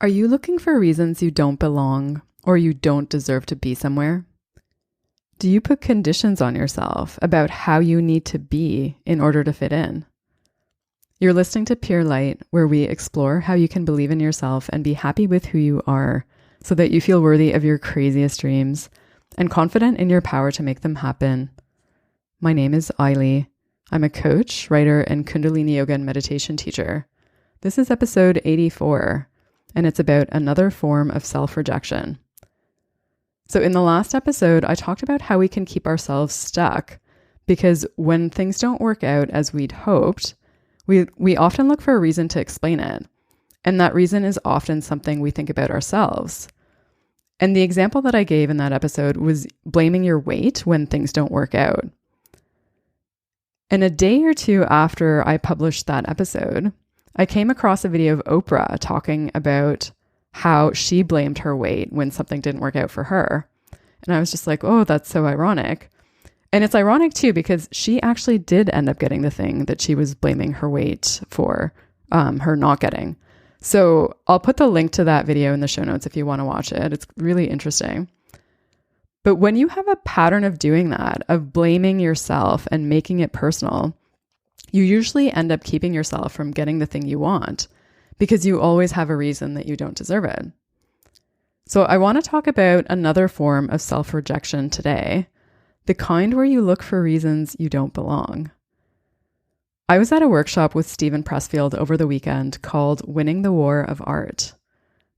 Are you looking for reasons you don't belong or you don't deserve to be somewhere? Do you put conditions on yourself about how you need to be in order to fit in? You're listening to Pure Light, where we explore how you can believe in yourself and be happy with who you are so that you feel worthy of your craziest dreams and confident in your power to make them happen. My name is Ailey. I'm a coach, writer, and Kundalini yoga and meditation teacher. This is episode 84, and it's about another form of self-rejection. So in the last episode, I talked about how we can keep ourselves stuck because when things don't work out as we'd hoped, we often look for a reason to explain it. And that reason is often something we think about ourselves. And the example that I gave in that episode was blaming your weight when things don't work out. And a day or two after I published that episode, I came across a video of Oprah talking about how she blamed her weight when something didn't work out for her. And I was just like, oh, that's so ironic. And it's ironic too, because she actually did end up getting the thing that she was blaming her weight for, her not getting. So I'll put the link to that video in the show notes if you want to watch it. It's really interesting. But when you have a pattern of doing that, of blaming yourself and making it personal, you usually end up keeping yourself from getting the thing you want because you always have a reason that you don't deserve it. So I want to talk about another form of self-rejection today, the kind where you look for reasons you don't belong. I was at a workshop with Stephen Pressfield over the weekend called Winning the War of Art.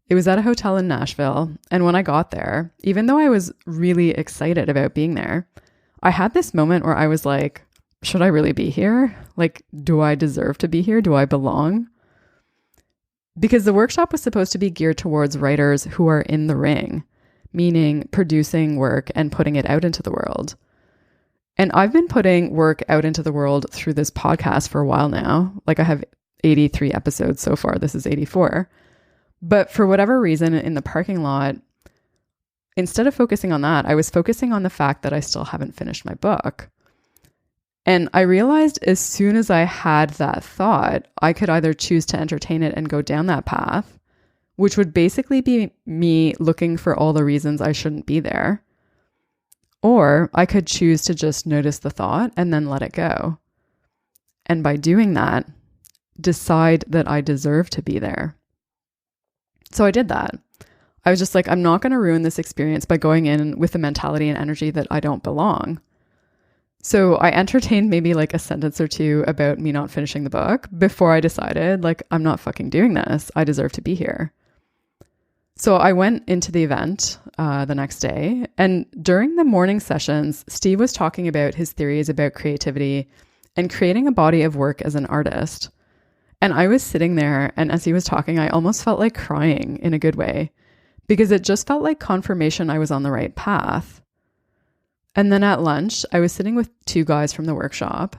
It was at a hotel in Nashville, and when I got there, even though I was really excited about being there, I had this moment where I was like, should I really be here? Like, do I deserve to be here? Do I belong? Because the workshop was supposed to be geared towards writers who are in the ring, meaning producing work and putting it out into the world. And I've been putting work out into the world through this podcast for a while now. Like I have 83 episodes so far. This is 84. But for whatever reason in the parking lot, instead of focusing on that, I was focusing on the fact that I still haven't finished my book. And I realized as soon as I had that thought, I could either choose to entertain it and go down that path, which would basically be me looking for all the reasons I shouldn't be there. Or I could choose to just notice the thought and then let it go. And by doing that, decide that I deserve to be there. So I did that. I was just like, I'm not going to ruin this experience by going in with the mentality and energy that I don't belong. So I entertained maybe like a sentence or two about me not finishing the book before I decided like, I'm not fucking doing this. I deserve to be here. So I went into the event the next day, and during the morning sessions, Steve was talking about his theories about creativity and creating a body of work as an artist. And I was sitting there, and as he was talking, I almost felt like crying in a good way because it just felt like confirmation I was on the right path. And then at lunch, I was sitting with two guys from the workshop,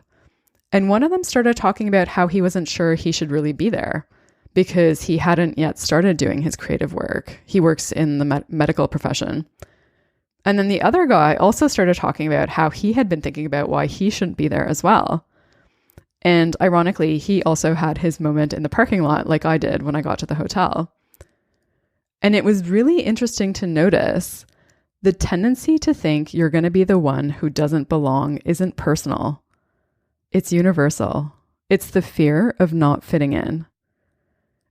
and one of them started talking about how he wasn't sure he should really be there because he hadn't yet started doing his creative work. He works in the medical profession. And then the other guy also started talking about how he had been thinking about why he shouldn't be there as well. And ironically, he also had his moment in the parking lot like I did when I got to the hotel. And it was really interesting to notice the tendency to think you're going to be the one who doesn't belong isn't personal. It's universal. It's the fear of not fitting in.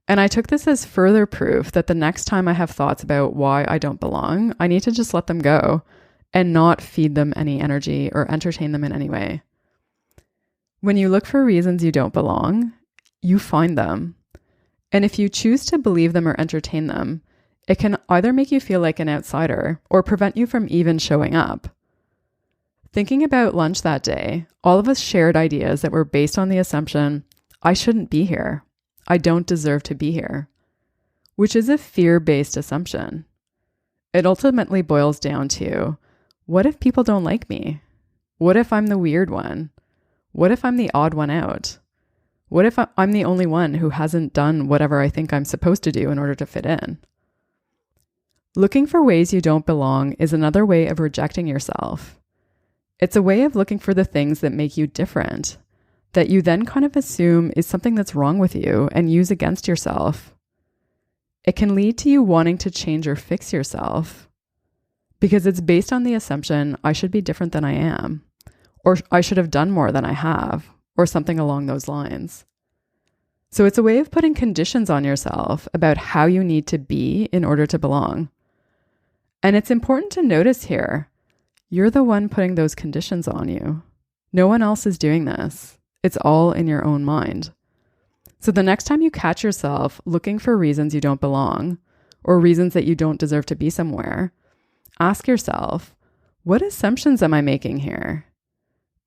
And I took this as further proof that the next time I have thoughts about why I don't belong, I need to just let them go and not feed them any energy or entertain them in any way. When you look for reasons you don't belong, you find them. And if you choose to believe them or entertain them, it can either make you feel like an outsider or prevent you from even showing up. Thinking about lunch that day, all of us shared ideas that were based on the assumption, I shouldn't be here. I don't deserve to be here, which is a fear-based assumption. It ultimately boils down to, what if people don't like me? What if I'm the weird one? What if I'm the odd one out? What if I'm the only one who hasn't done whatever I think I'm supposed to do in order to fit in? Looking for ways you don't belong is another way of rejecting yourself. It's a way of looking for the things that make you different, that you then kind of assume is something that's wrong with you and use against yourself. It can lead to you wanting to change or fix yourself because it's based on the assumption I should be different than I am, or I should have done more than I have, or something along those lines. So it's a way of putting conditions on yourself about how you need to be in order to belong. And it's important to notice here, you're the one putting those conditions on you. No one else is doing this. It's all in your own mind. So the next time you catch yourself looking for reasons you don't belong or reasons that you don't deserve to be somewhere, ask yourself, what assumptions am I making here?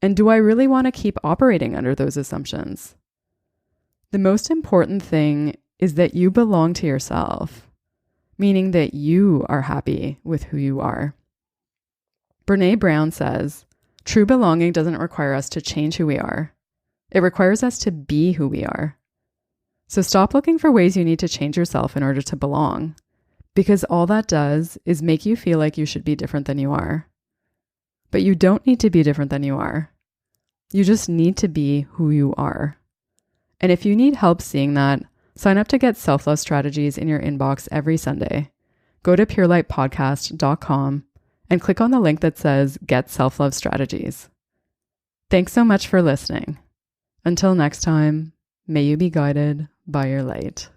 And do I really want to keep operating under those assumptions? The most important thing is that you belong to yourself, meaning that you are happy with who you are. Brene Brown says, true belonging doesn't require us to change who we are. It requires us to be who we are. So stop looking for ways you need to change yourself in order to belong, because all that does is make you feel like you should be different than you are. But you don't need to be different than you are. You just need to be who you are. And if you need help seeing that, sign up to get self-love strategies in your inbox every Sunday. Go to purelightpodcast.com and click on the link that says Get Self-Love Strategies. Thanks so much for listening. Until next time, may you be guided by your light.